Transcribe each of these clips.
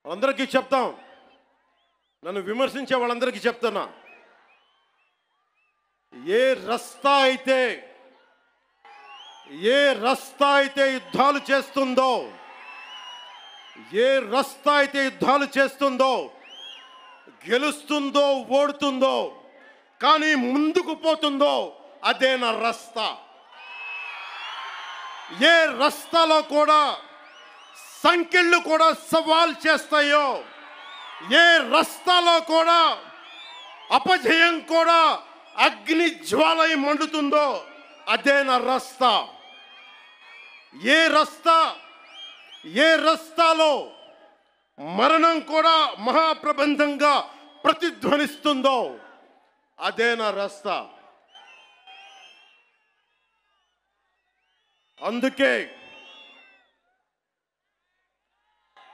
అందరికీ చెప్తాం, నన్ను విమర్శించే వాళ్ళందరికీ చెప్తున్నా, ఏ రస్తా అయితే యుద్ధాలు చేస్తుందో, ఏ రస్తా అయితే యుద్ధాలు చేస్తుందో, గెలుస్తుందో ఓడుతుందో, కానీ ముందుకు పోతుందో అదే నా రస్తా. ఏ రస్తాలో కూడా సంఖ్యలు కూడా సవాల్ చేస్తాయో, ఏ రస్తాలో కూడా అపజయం కూడా అగ్ని జ్వాలై మండుతుందో అదే నా రస్తా. ఏ రస్తాలో మరణం కూడా మహాప్రబంధంగా ప్రతిధ్వనిస్తుందో అదే నా రస్తా. అందుకే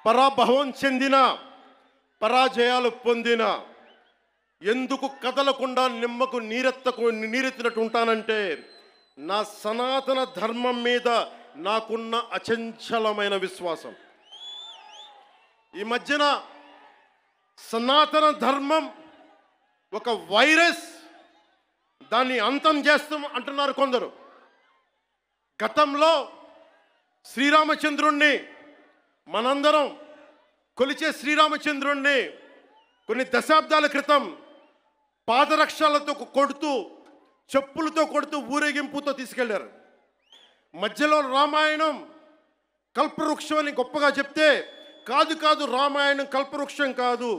పరాభవం చెందిన, పరాజయాలు పొందిన ఎందుకు కదలకుండా నిమ్మకు నీరెత్తినట్టు ఉంటానంటే, నా సనాతన ధర్మం మీద నాకున్న అచంచలమైన విశ్వాసం. ఈ మధ్యన సనాతన ధర్మం ఒక వైరస్, దాన్ని అంతం చేస్తాం అంటున్నారు కొందరు. గతంలో శ్రీరామచంద్రుణ్ణి, మనందరం కొలిచే శ్రీరామచంద్రుణ్ణి కొన్ని దశాబ్దాల క్రితం పాదరక్షలతో కొడుతూ, చెప్పులతో కొడుతూ, ఊరేగింపుతో తీసుకెళ్లారు. మధ్యలో రామాయణం కల్పవృక్షం అని గొప్పగా చెప్తే, కాదు రామాయణం కల్పవృక్షం కాదు,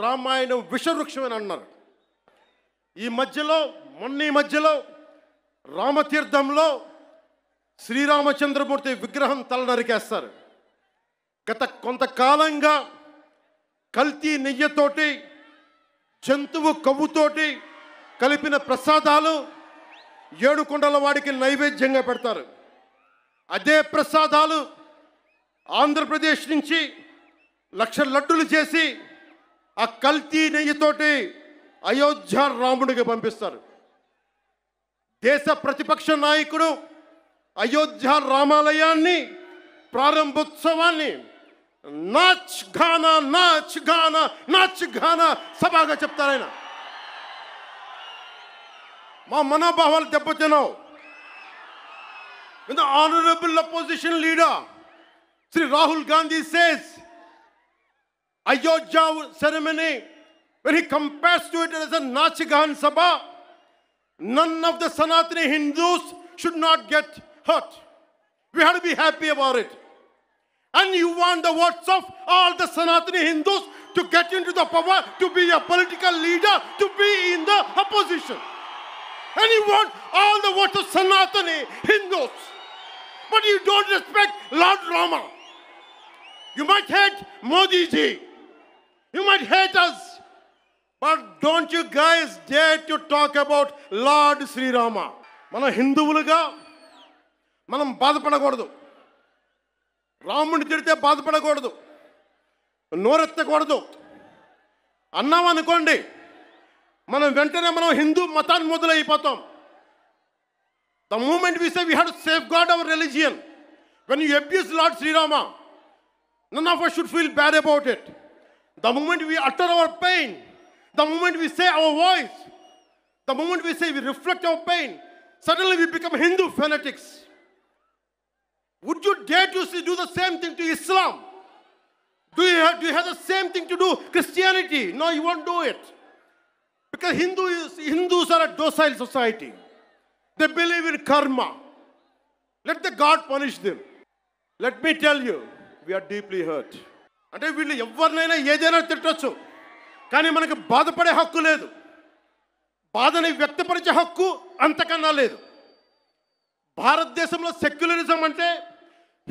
రామాయణం విషవృక్షం అని అన్నారు. ఈ మధ్యలో రామతీర్థంలో శ్రీరామచంద్రమూర్తి విగ్రహం తల నరికేస్తారు. గత కొంతకాలంగా కల్తీ నెయ్యితోటి, జంతువు కొవ్వుతోటి కలిపిన ప్రసాదాలు ఏడుకొండల వాడికి నైవేద్యంగా పెడతారు. అదే ప్రసాదాలు ఆంధ్రప్రదేశ్ నుంచి 1,00,000 లడ్డులు చేసి ఆ కల్తీ నెయ్యితోటి అయోధ్య రాముడికి పంపిస్తారు. దేశ ప్రతిపక్ష నాయకుడు అయోధ్య రామాలయాన్ని ప్రారంభోత్సవాన్ని నాచ్ గానా సభగా చెప్తారాయన. మా మనోభావాలు దెబ్బతిన్నావు. When the honorable opposition leader Sri Rahul Gandhi says Ayodhya ceremony, when he compares to it as a Nachigan Sabha, none of the Sanatani Hindus should not get hurt. We have to be happy about it. And you want the votes of all the Sanatani Hindus to get into the power, to be a political leader, to be in the opposition. And you want all the votes of Sanatani Hindus. But you don't respect Lord Rama. You might hate Modi ji. You might hate us. But don't you guys dare to talk about Lord Sri Rama. మన హిందువులుగా మనం బాధపడకూడదు. రాముడిని తిడితే బాధపడకూడదు, నోరెత్తకూడదు. అన్నామనుకోండి, మనం వెంటనే హిందూ మతాన్ని మొదలైపోతాం. The moment we say we have to safeguard our religion, when you abuse Lord Sri Rama, none of us should feel bad about it. The moment we utter our pain, the moment we say our voice, the moment we say we reflect our pain, suddenly we become Hindu fanatics. Would you dare to do the same thing to Islam? Do you have the same thing to do Christianity? No, you won't do it. Because Hindus are a docile society. They believe in karma. Let the God punish them. Let me tell you, we are deeply hurt. అంటే వీళ్ళు ఎవరినైనా ఏదైనా తిట్టచ్చు, కానీ మనకు బాధపడే హక్కు లేదు. బాధని వ్యక్తపరిచే హక్కు అంతకన్నా లేదు. భారతదేశంలో సెక్యులరిజం అంటే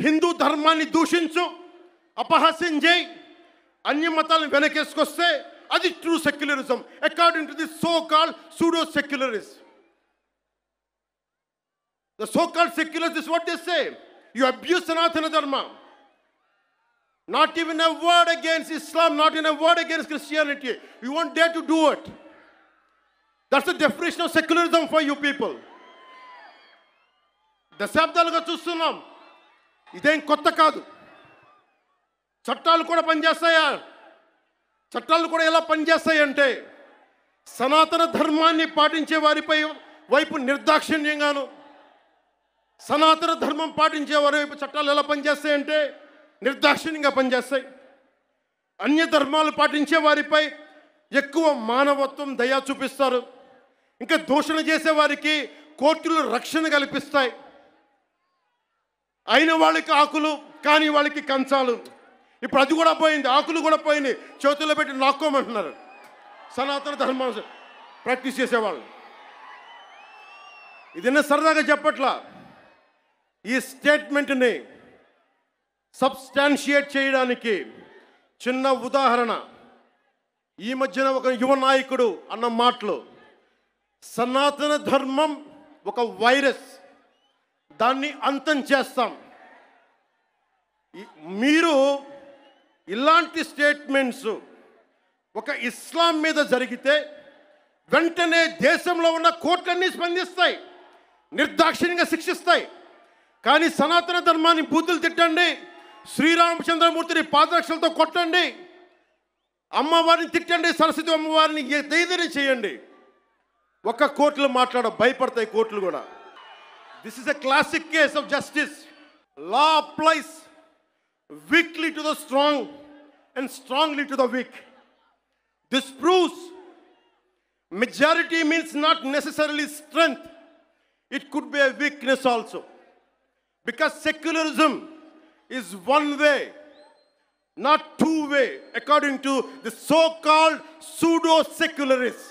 హిందూ ధర్మాన్ని దూషించు, అపహాస్యం చేయి, అన్య మతాలను వెనకేసుకొస్తే అది true secularism according to the so called pseudo secularist. The so-called secularists, this is what they say. You abuse Sanatana Dharma. Not even a word against Islam, not even a word against Christianity. You won't dare to do it. That's the definition of secularism for you people. దశాబ్దాలుగా చూస్తున్నాం, ఇదేం కొత్త కాదు. చట్టాలు కూడా పనిచేస్తాయా? చట్టాలు కూడా ఎలా పనిచేస్తాయంటే సనాతన ధర్మాన్ని పాటించే వారిపై వైపు నిర్దాక్షిణ్యంగాను, సనాతన ధర్మం పాటించే వారి వైపు చట్టాలు ఎలా పనిచేస్తాయంటే నిర్దాక్షిణ్యంగా పనిచేస్తాయి. అన్య ధర్మాలు పాటించే వారిపై ఎక్కువ మానవత్వం, దయ చూపిస్తారు. ఇంకా దూషణ చేసే వారికి కోర్టులు రక్షణ కల్పిస్తాయి. అయిన వాళ్ళకి ఆకులు, కాని వాళ్ళకి కంచాలు. ఇప్పుడు అది కూడా పోయింది, ఆకులు కూడా పోయింది, చేతుల్లో పెట్టి నాక్కోమంటున్నారు సనాతన ధర్మాన్ని ప్రాక్టీస్ చేసేవాళ్ళు. ఇదన్నా సరదాగా చెప్పట్లా. ఈ స్టేట్మెంట్ని సబ్స్టాన్షియేట్ చేయడానికి చిన్న ఉదాహరణ. ఈ మధ్యన ఒక యువ నాయకుడు అన్న మాటలు, సనాతన ధర్మం ఒక వైరస్, దాన్ని అంతం చేస్తాం. మీరు ఇలాంటి స్టేట్మెంట్స్ ఒక ఇస్లాం మీద జరిగితే వెంటనే దేశంలో ఉన్న కోర్టులన్నీ స్పందిస్తాయి, నిర్దాక్షిణ్యంగా శిక్షిస్తాయి. కానీ సనాతన ధర్మాన్ని బూతులు తిట్టండి, శ్రీరామచంద్రమూర్తిని పాదరక్షలతో కొట్టండి, అమ్మవారిని తిట్టండి, సరస్వతి అమ్మవారిని ఏదైనా చేయండి, ఒక్క కోర్టులు భయపడతాయి కోర్టులు కూడా. This is a classic case of justice. Law applies weekly to the strong and strongly to the week. This proves majority means not necessarily strength. It could be a weakness also. Because secularism is one way, not two way, according to the so-called pseudo-secularists.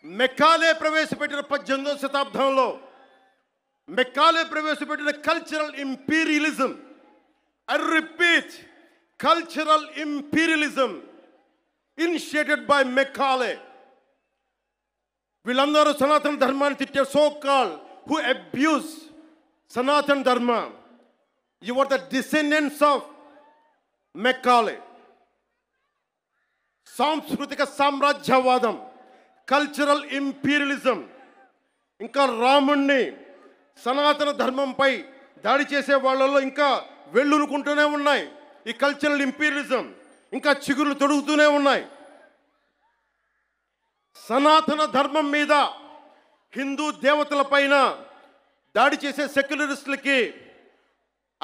Macaulay ప్రవేశపెట్టిన 18వ శతాబ్దంలో Macaulay ప్రవేశపెట్టిన cultural imperialism, I repeat, cultural imperialism initiated by Macaulay. వీళ్ళందరూ సనాతన ధర్మాన్ని తిట్టే so call who abuse సనాతన ధర్మ. You are the descendants of Macaulay. సాంస్కృతిక సామ్రాజ్యవాదం, కల్చరల్ ఇంపీరియలిజం, ఇంకా రాముణ్ణి సనాతన ధర్మంపై దాడి చేసే వాళ్ళలో ఇంకా వెళ్ళునుకుంటూనే ఉన్నాయి ఈ కల్చరల్ ఇంపీరియలిజం, ఇంకా చిగురులు తొడుగుతూనే ఉన్నాయి. సనాతన ధర్మం మీద, హిందూ దేవతల పైన దాడి చేసే సెక్యులరిస్టులకి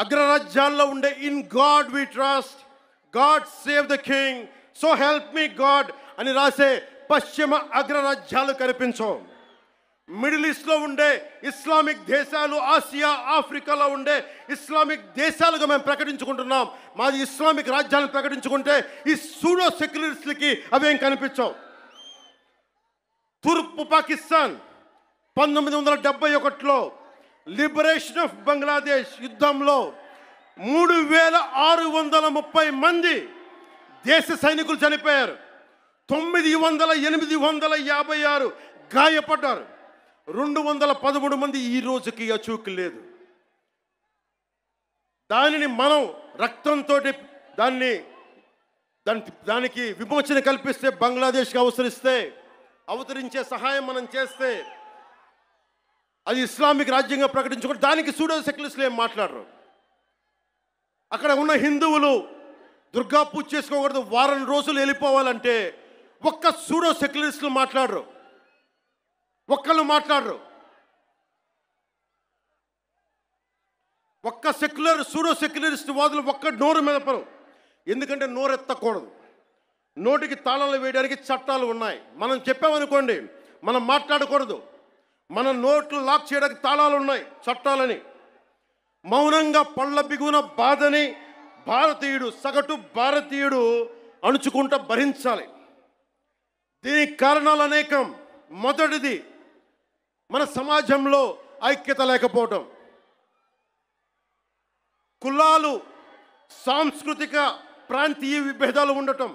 అగ్రరాజ్యాల్లో ఉండే in god we trust, god save the king, so help me god అని రాసే పశ్చిమ అగ్రరాజ్యాలు కనిపించవు. మిడిల్ ఈస్ట్లో ఉండే ఇస్లామిక్ దేశాలు, ఆసియా, ఆఫ్రికాలో ఉండే ఇస్లామిక్ దేశాలుగా మేము ప్రకటించుకుంటున్నాం. మాది ఇస్లామిక్ రాజ్యాలను ప్రకటించుకుంటే ఈ సూడో సెక్యులరిస్టులకి అవేం కనిపించవు. తూర్పు పాకిస్తాన్ 1971లో లిబరేషన్ ఆఫ్ బంగ్లాదేశ్ యుద్ధంలో 3630 మంది దేశ సైనికులు చనిపోయారు, 856 గాయపడ్డారు, 213 మంది ఈ రోజుకి అచూకు లేదు. దానిని మనం రక్తంతో దానికి విమోచన కల్పిస్తే, బంగ్లాదేశ్కి అవతరించే సహాయం మనం చేస్తే అది ఇస్లామిక్ రాజ్యంగా ప్రకటించుకుంటే దానికి సూడో సెక్యులరిస్టులు ఏం మాట్లాడరు. అక్కడ ఉన్న హిందువులు దుర్గా పూజ చేసుకోకూడదు, వారం రోజులు వెళ్ళిపోవాలంటే ఒక్క సూడో సెక్యులరిస్టులు మాట్లాడరు, ఒక్కళ్ళు మాట్లాడరు. ఒక్క సూడో సెక్యులరిస్ట్ వాదులు ఒక్క నోరు మెదపరు. ఎందుకంటే నోరెత్తకూడదు, నోటికి తాళాలు వేయడానికి చట్టాలు ఉన్నాయి. మనం చెప్పామనుకోండి, మనం మాట్లాడకూడదు, మన నోట్లు లాక్ చేయడానికి తాళాలు ఉన్నాయి, చట్టాలని. మౌనంగా పళ్ళ బిగున బాధని సగటు భారతీయుడు అణుచుకుంటూ భరించాలి. దీనికి కారణాలు అనేకం. మొదటిది, మన సమాజంలో ఐక్యత లేకపోవటం, కులాలు, సాంస్కృతిక ప్రాంతీయ విభేదాలు ఉండటం,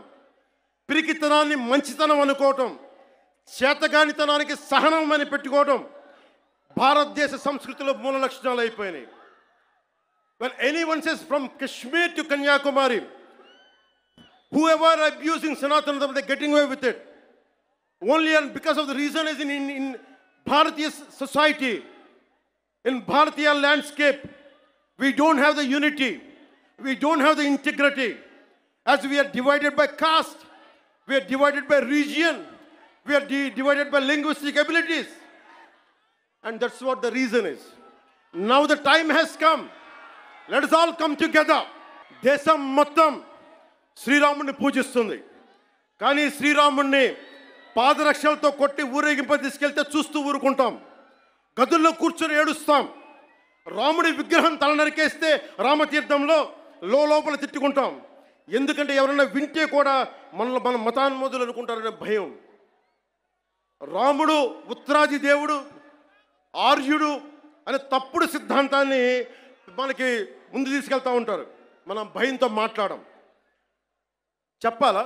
పిరికితనాన్ని మంచితనం అనుకోవటం, చేతగానితనానికి సహనం అని పెట్టుకోవటం భారతదేశ సంస్కృతిలో మూల లక్షణాలు అయిపోయినాయి. When anyone says from Kashmir to Kanyakumari, whoever are abusing Sanatana Dharma, they're getting away with it. Only and because of the reason is in Bharatiya society, in Bharatiya landscape, We don't have the unity. We don't have the integrity. As we are divided by caste, we are divided by region, we are divided by linguistic abilities. And that's what the reason is. Now the time has come. Let us all come together. దేశం మొత్తం శ్రీరాముడిని పూజిస్తుంది. కానీ శ్రీరాముడిని పాదరక్షలతో కొట్టి ఊరేగింప తీసుకెళ్తే చూస్తూ ఊరుకుంటాం. గదుల్లో కూర్చొని ఏడుస్తాం. రాముడి విగ్రహం తల నరికేస్తే రామతీర్థంలో లోపల తిట్టుకుంటాం. ఎందుకంటే ఎవరైనా వింటే కూడా మన మతాన్మోదులు అనుకుంటారనే భయం. రాముడు ఉత్తరాది దేవుడు, ఆర్యుడు అనే తప్పుడు సిద్ధాంతాన్ని మనకి ముందు తీసుకెళ్తూ ఉంటారు. మనం భయంతో మాట్లాడం. చెప్పాలా,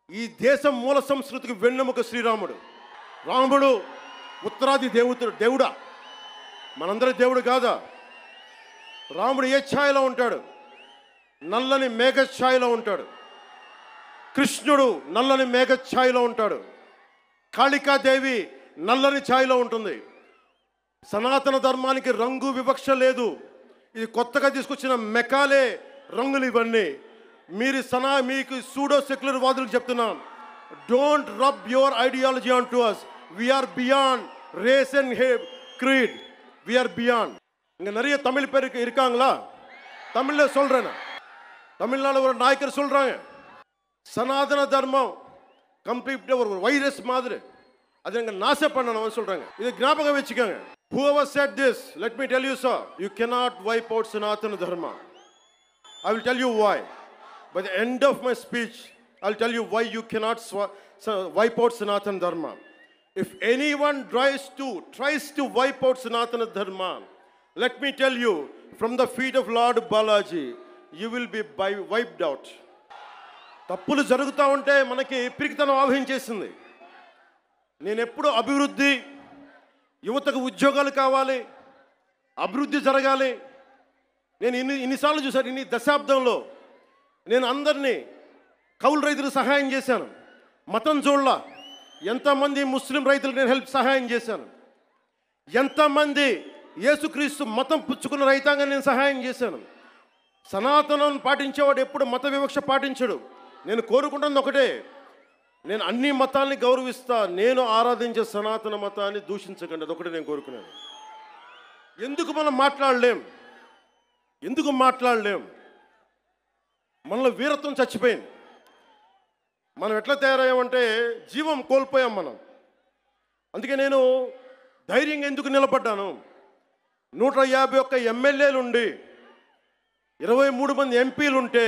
ఈ దేశం మూల సంస్కృతికి వెన్నెముక శ్రీరాముడు. రాముడు ఉత్తరాది దేవుడా? మనందరి దేవుడు కాదా? రాముడు ఏ ఛాయలో ఉంటాడు? నల్లని మేఘ ఛాయలో ఉంటాడు. కృష్ణుడు నల్లని మేఘ ఛాయలో ఉంటాడు. కాళికాదేవి నల్లని ఛాయలో ఉంటుంది. సనాతన ధర్మానికి రంగు వివక్ష లేదు. ఇది కొత్తగా తీసుకొచ్చిన మెకాలే రంగులు ఇవన్నీ. మీకు సూడో సెక్యులర్ వాదులకు చెప్తున్నాం, don't rub your ideology on to us. We're beyond race and creed. We're beyond. இங்கே நிறைய தமிழ் பேர் இருக்காங்களா? தமிழில் சொல்கிறேன். தமிழ்நாடு ஒரு நாயக்கர் சொல்கிறாங்க, சனாதன தர்மம் கம்ப்ளீட்டாக ஒரு வைரஸ் மாதிரி, அதை எங்கள் நாசம் பண்ணணும்னு சொல்கிறாங்க. இதை ஞாபகம் வச்சுக்கோங்க. Whoever said this, let me tell you, sir, you cannot wipe out Sanatana Dharma. I will tell you why. By the end of my speech, I will tell you why you cannot wipe out Sanatana Dharma. If anyone tries to wipe out Sanatana Dharma, let me tell you, from the feet of Lord Balaji, you will be wiped out. తప్పులు జరుగుతూ ఉంటే మనకి పిరికితనం ఆవహించేసింది. నేను ఎప్పుడు అభివృద్ధి, యువతకు ఉద్యోగాలు కావాలి, అభివృద్ధి జరగాలి. నేను ఇన్నిసార్లు చూశాను. ఇన్ని దశాబ్దంలో నేను అందరినీ కౌలు రైతులకు సహాయం చేశాను. మతం చూడలా. ఎంతమంది ముస్లిం రైతులకు నేను సహాయం చేశాను. ఎంతమంది యేసుక్రీస్తు మతం పుచ్చుకున్న రైతాంగాన్ని నేను సహాయం చేశాను. సనాతనం పాటించేవాడు ఎప్పుడు మత వివక్ష పాటించడు. నేను కోరుకుంటున్నది ఒకటే, నేను అన్ని మతాల్ని గౌరవిస్తా. నేను ఆరాధించే సనాతన మతాన్ని దూషించకండి. అదొకటి నేను కోరుకున్నాను. ఎందుకు మనం మాట్లాడలేం? మనలో వీరత్వం చచ్చిపోయింది. మనం ఎట్లా తయారయ్యామంటే జీవం కోల్పోయాం మనం. అందుకే నేను ధైర్యంగా ఎందుకు నిలబడ్డాను? 151 ఎమ్మెల్యేలుండి 23 మంది ఎంపీలుంటే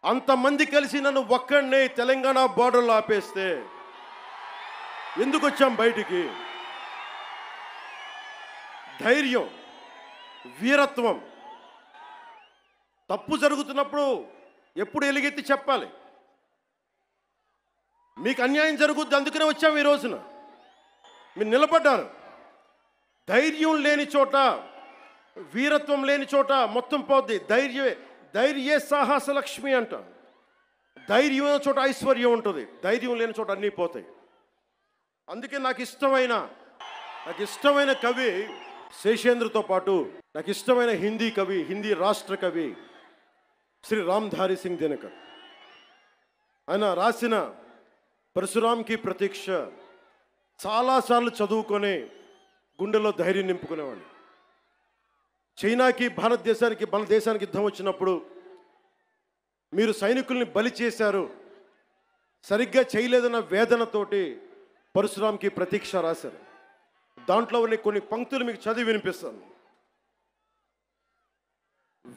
అంతమంది కలిసి నన్ను ఒక్కడినే తెలంగాణ బార్డర్లో ఆపేస్తే ఎందుకు వచ్చాం బయటికి? ధైర్యం, వీరత్వం. తప్పు జరుగుతున్నప్పుడు ఎప్పుడు ఎలుగెత్తి చెప్పాలి. మీకు అన్యాయం జరుగుద్ది, అందుకనే వచ్చాము ఈ రోజున. మీరు నిలబడ్డారు. ధైర్యం లేని చోట, వీరత్వం లేని చోట మొత్తం పోద్ది. ధైర్యే సాహస లక్ష్మి అంట. ధైర్యం ఉన్న చోట ఐశ్వర్యం ఉంటుంది, ధైర్యం లేని చోట అన్నీ పోతాయి. అందుకే నాకు ఇష్టమైన కవి శేషేంద్రతో పాటు నాకు ఇష్టమైన హిందీ కవి, హిందీ రాష్ట్ర కవి శ్రీ రామ్ధారి సింగ్ దినకర్. ఆయన రాసిన పరశురాంకి ప్రతీక్ష చాలాసార్లు చదువుకొని గుండెలో ధైర్యం నింపుకునేవాడిని. చైనాకి మన దేశానికి యుద్ధం వచ్చినప్పుడు మీరు సైనికుల్ని బలి చేశారు, సరిగ్గా చేయలేదన్న వేదనతోటి పరశురాంకి ప్రతీక్ష రాశారు. దాంట్లో కొన్ని పంక్తులు మీకు చదివి వినిపిస్తాను.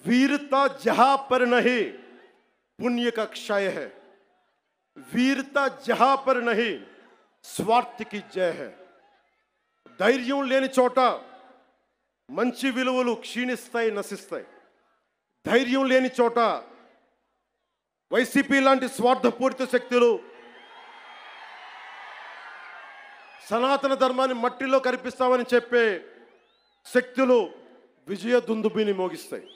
वीरता जहां पर नहीं पुण्य का क्षय है, वीरता जहां पर नहीं स्वार्थ की जय है. ధైర్యం లేని చోట మంచి విలువలు క్షీణిస్తాయి, నశిస్తాయి. ధైర్యం లేని చోట వైసీపీ లాంటి స్వార్థపూరిత శక్తులు సనాతన ధర్మాన్ని మట్టిలో కనిపిస్తామని చెప్పే శక్తులు విజయ దుందుబిని మోగిస్తాయి.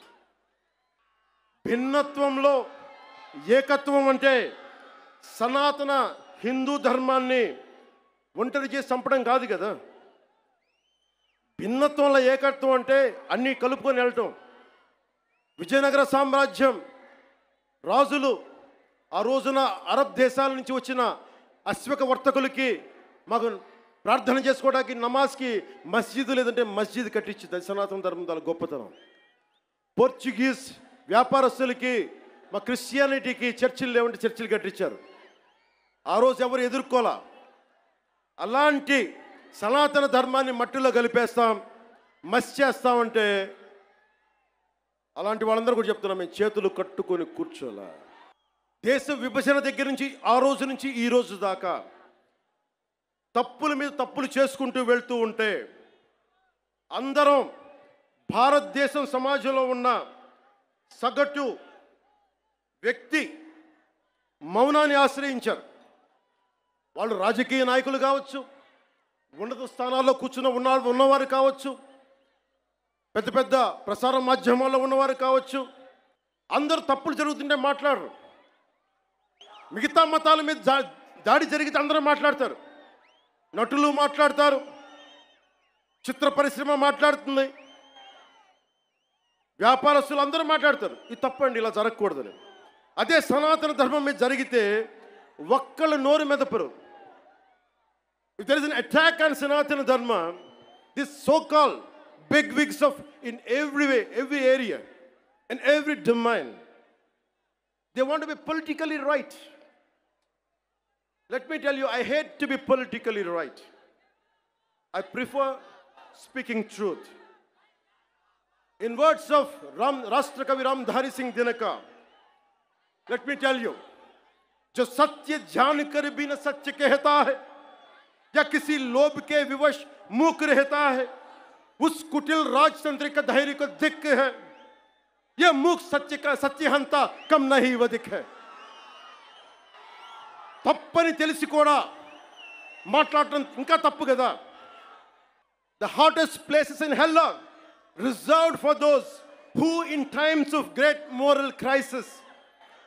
భిన్నత్వంలో ఏకత్వం అంటే సనాతన హిందూ ధర్మాన్ని ఒంటరి చేసి చంపడం కాదు కదా. భిన్నత్వంలో ఏకత్వం అంటే అన్నీ కలుపుకొని వెళ్ళటం. విజయనగర సామ్రాజ్యం రాజులు ఆ రోజున అరబ్ దేశాల నుంచి వచ్చిన అశ్వక వర్తకులకి మాకు ప్రార్థన చేసుకోవడానికి నమాజ్కి మస్జిద్ లేదంటే మస్జిద్ కట్టించింది. సనాతన ధర్మం చాలా గొప్పతనం. పోర్చుగీస్ వ్యాపారస్తులకి మా క్రిస్టియానిటీకి చర్చిలు లేవంటే చర్చిలు కట్టించారు. ఆ రోజు ఎవరు ఎదుర్కోలా. అలాంటి సనాతన ధర్మాన్ని మట్టిలో కలిపేస్తాం, మసి చేస్తామంటే అలాంటి వాళ్ళందరూ కూడా చెప్తున్నాం, మేము చేతులు కట్టుకొని కూర్చోలా. దేశ విభజన దగ్గర నుంచి ఆ రోజు నుంచి ఈ రోజు దాకా తప్పుల మీద తప్పులు చేసుకుంటూ వెళ్తూ ఉంటే అందరం భారతదేశం సమాజంలో ఉన్న సగటు వ్యక్తి మౌనాన్ని ఆశ్రయించారు. వాళ్ళు రాజకీయ నాయకులు కావచ్చు, ఉన్నత స్థానాల్లో కూర్చున్న ఉన్నవారు కావచ్చు, పెద్ద పెద్ద ప్రసార మాధ్యమాల్లో ఉన్నవారు కావచ్చు, అందరూ తప్పులు జరుగుతుంటే మాట్లాడరు. మిగతా మతాల మీద దాడి జరిగితే అందరూ మాట్లాడతారు. నటులు మాట్లాడతారు, చిత్ర పరిశ్రమ మాట్లాడుతుంది, వ్యాపారస్తులు అందరూ మాట్లాడతారు. ఇది తప్పండి, ఇలా జరగకూడదని. అదే సనాతన ధర్మం మీద జరిగితే ఒక్కళ్ళు నోరు మెదపరు. If there is an attack on Sanatana Dharma, this so-called big wigs of in every way, every area, in every domain, they want to be politically right. Let me tell you, I hate to be politically right. I prefer speaking truth. In words of Rashtrakavi Ramdhari Singh Dinaka, let me tell you, जो सत्य जान कर भी न सत्य कहता है या किसी लोभ के विवश मूक रहता है, उस कुटिल राजतंत्र का धैर्य को धिक्क है. यह मूक सत्य का सत्यहंता कम नहीं वधिक है. తప్పని తెలిసి కూడా మాట్లాడటం ఇంకా తప్పు కదా. The hottest places in hell are reserved for those who in times of great moral crisis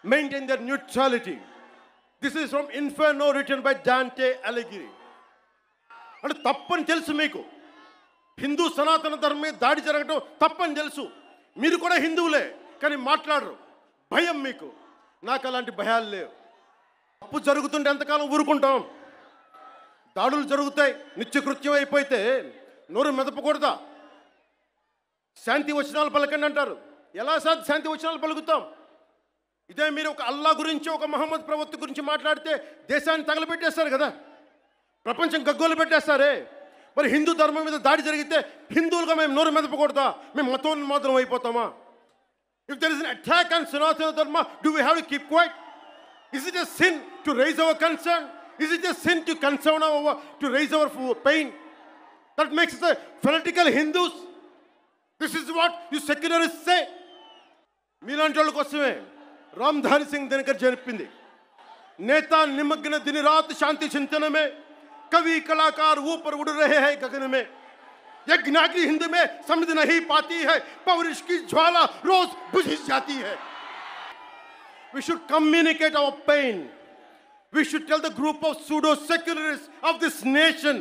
maintain their neutrality. This is from Inferno written by Dante Alighieri. అంటే తప్పని తెలుసు మీకు, హిందూ సనాతన ధర్మం మీద దాడి జరగడం తప్పని తెలుసు, మీరు కూడా హిందువులే కానీ మాట్లాడరు, భయం మీకు. నాకు అలాంటి భయాలు లేవు. తప్పు జరుగుతుంటే ఎంతకాలం ఊరుకుంటాం? దాడులు జరుగుతాయి, నిత్యకృత్యం అయిపోతే నోరు మెదపకూడదా? శాంతి వచనాలు పలకండి అంటారు. ఎలా శాంతి వచనాలు పలుకుతాం? ఇదే మీరు ఒక అల్లా గురించి, ఒక మహమ్మద్ ప్రవక్త గురించి మాట్లాడితే దేశాన్ని తగలబెట్టేస్తారు కదా, ప్రపంచం గగ్గోలు పెట్టేస్తారే. మరి హిందూ ధర్మం మీద దాడి జరిగితే హిందువులుగా మేము నోరు మెదపకూడదా? మేము మతోన్మాదం అయిపోతామా? If there is an attack on Sanatana Dharma, do we have to keep quiet? Is it a sin to raise our concern? Is it a sin to concern to raise our pain? That makes us a fanatical Hindus. This is what you secularists say. మీలాంటి వాళ్ళ కోసమే రామ్ధారి సింగ్ దినకర్ చెప్పింది, नेता निमग्न दिन रात शांति चिंतन में, कवि कलाकार ऊपर उड़ रहे हैं गगन में, यज्ञ की हिंद में समझ नहीं पाती है, पौरुष की ज्वाला रोज बुझ जाती है. We should communicate our pain. We should tell the group of pseudo secularists of this nation,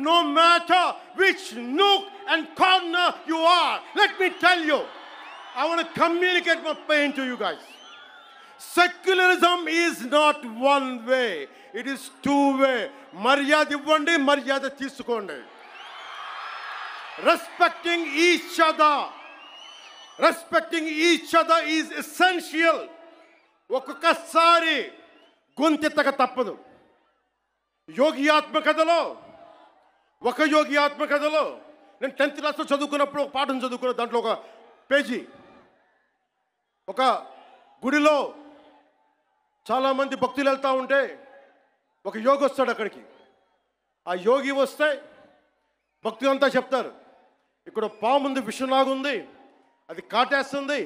no matter which nook and corner you are, let me tell you, I want to communicate my pain to you guys. Secularism is not one way, it is two way. Maryada ivvandi, maryada teesukondi. Respecting each other is essential. ఒక్కొక్కసారి గొంతెత్తక తప్పదు. యోగి ఆత్మకథలో నేను 10th క్లాస్లో చదువుకున్నప్పుడు ఒక పాఠం చదువుకున్న, దాంట్లో ఒక పేజీ, ఒక గుడిలో చాలామంది భక్తులు వెళ్తూ ఉంటే ఒక యోగి వస్తాడు అక్కడికి. ఆ యోగి వస్తే భక్తులంతా చెప్తారు, ఇక్కడ పాముంది, విషనాగుంది, అది కాటేస్తుంది,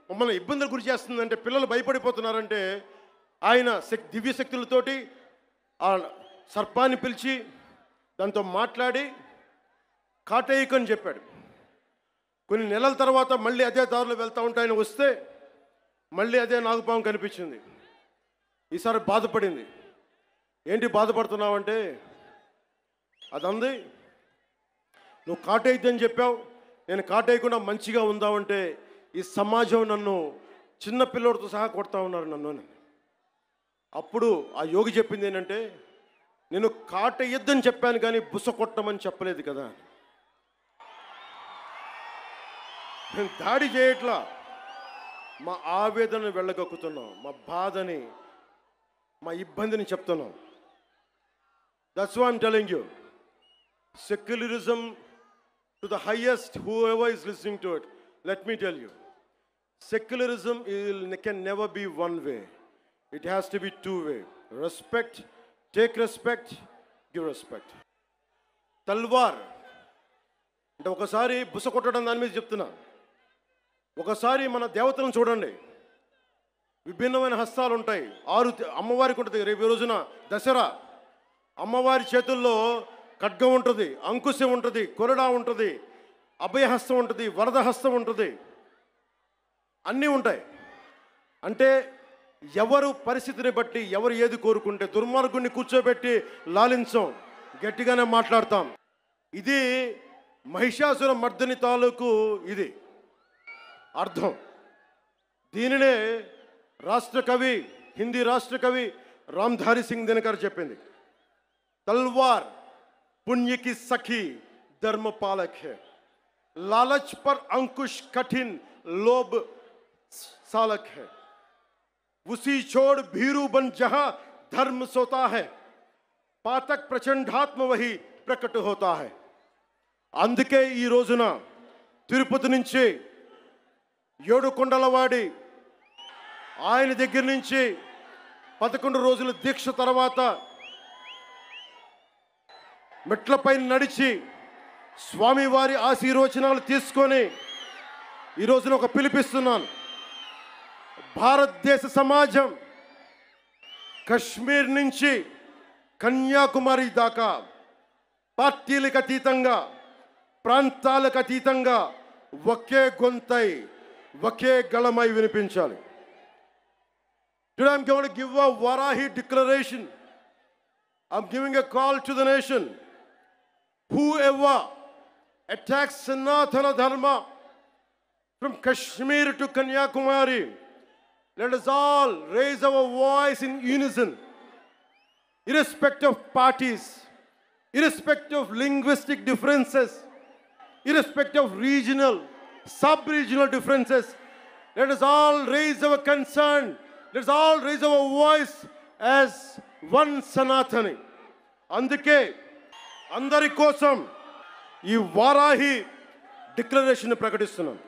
మమ్మల్ని ఇబ్బందులు గురి చేస్తుంది అంటే పిల్లలు భయపడిపోతున్నారంటే ఆయన దివ్య శక్తులతోటి ఆ సర్పాన్ని పిలిచి దాంతో మాట్లాడి కాటేయకని చెప్పాడు. కొన్ని నెలల తర్వాత మళ్ళీ అదే దారిలో వెళ్తూ ఉంటే ఆయన వస్తే మళ్ళీ అదే నాగుపాము కనిపించింది. ఈసారి బాధపడింది. ఏంటి బాధపడుతున్నావంటే, అదంది నువ్వు కాటేయద్దని చెప్పావు, నేను కాటేయకుండా మంచిగా ఉందామంటే ఈ సమాజం నన్ను చిన్న పిల్లోడితో సహా కొడతా ఉన్నారు నన్ను అని. అప్పుడు ఆ యోగి చెప్పింది ఏంటంటే, నేను కాటేయద్దని చెప్పాను కానీ బుస కొట్టమని చెప్పలేదు కదా. నేను దాడి చేయట్లా, మా ఆవేదనను వెళ్ళగక్కుతున్నాం, మా బాధని, మా ఇబ్బందిని చెప్తున్నాం. That's why I'm telling you, secularism to the highest, whoever is listening to it, let me tell you, secularism can never be one way. It has to be two way. Respect, take respect, give respect. తల్వార్ అంటే ఒకసారి బుస కొట్టడం దాని మీద చెప్తున్నా. ఒకసారి మన దేవతలను చూడండి, విభిన్నమైన హస్తాలు ఉంటాయి. 6 అమ్మవారికి ఉంటుంది. రేపు రోజున దసరా, అమ్మవారి చేతుల్లో ఖడ్గం ఉంటుంది, అంకుశం ఉంటుంది, కొరడా ఉంటుంది, అభయహస్తం ఉంటుంది, వరద హస్తం ఉంటుంది, అన్నీ ఉంటాయి. అంటే ఎవరు పరిస్థితిని బట్టి ఎవరు ఏది కోరుకుంటే, దుర్మార్గుడిని కూర్చోబెట్టి లాలించం, గట్టిగానే మాట్లాడతాం. ఇది మహిషాసుర మర్దని తాలూకు ఇది అర్థం. దీనినే రాష్ట్ర కవి, హిందీ రాష్ట్ర కవి రామ్ధారి సింగ్ దినకర్ చెప్పింది. तलवार पुण्य की सखी धर्म पालक है, लालच पर अंकुश कठिन लोभ सालक है, उसी छोड़ भीरू बन जहां धर्म सोता है, पातक प्रचंडात्म वही प्रकट होता है. అందుకే ఈ రోజున తిరుపతి నుంచి ఏడుకొండలవాడి ఆయన దగ్గర నుంచి 11 రోజుల దీక్ష తర్వాత మెట్లపై నడిచి స్వామివారి ఆశీర్వచనాలు తీసుకొని ఈ రోజున ఒక పిలిపిస్తున్నాను. భారతదేశ సమాజం కశ్మీర్ నుంచి కన్యాకుమారి దాకా పార్టీలకు అతీతంగా, ప్రాంతాలకు అతీతంగా ఒకే గొంతై, ఒకే గళమై వినిపించాలి. Today I'm going to give a Varahi declaration. I'm giving a call to the nation. Whoever attacks Sanatana Dharma from Kashmir to Kanyakumari, let us all raise our voice in unison, irrespective of parties, irrespective of linguistic differences, irrespective of regional, sub-regional differences. Let us all raise our concern, let us all raise our voice as one Sanatani. అందుకే అందరి కోసం ఈ Varahi declaration ప్రకటిస్తున్నాను.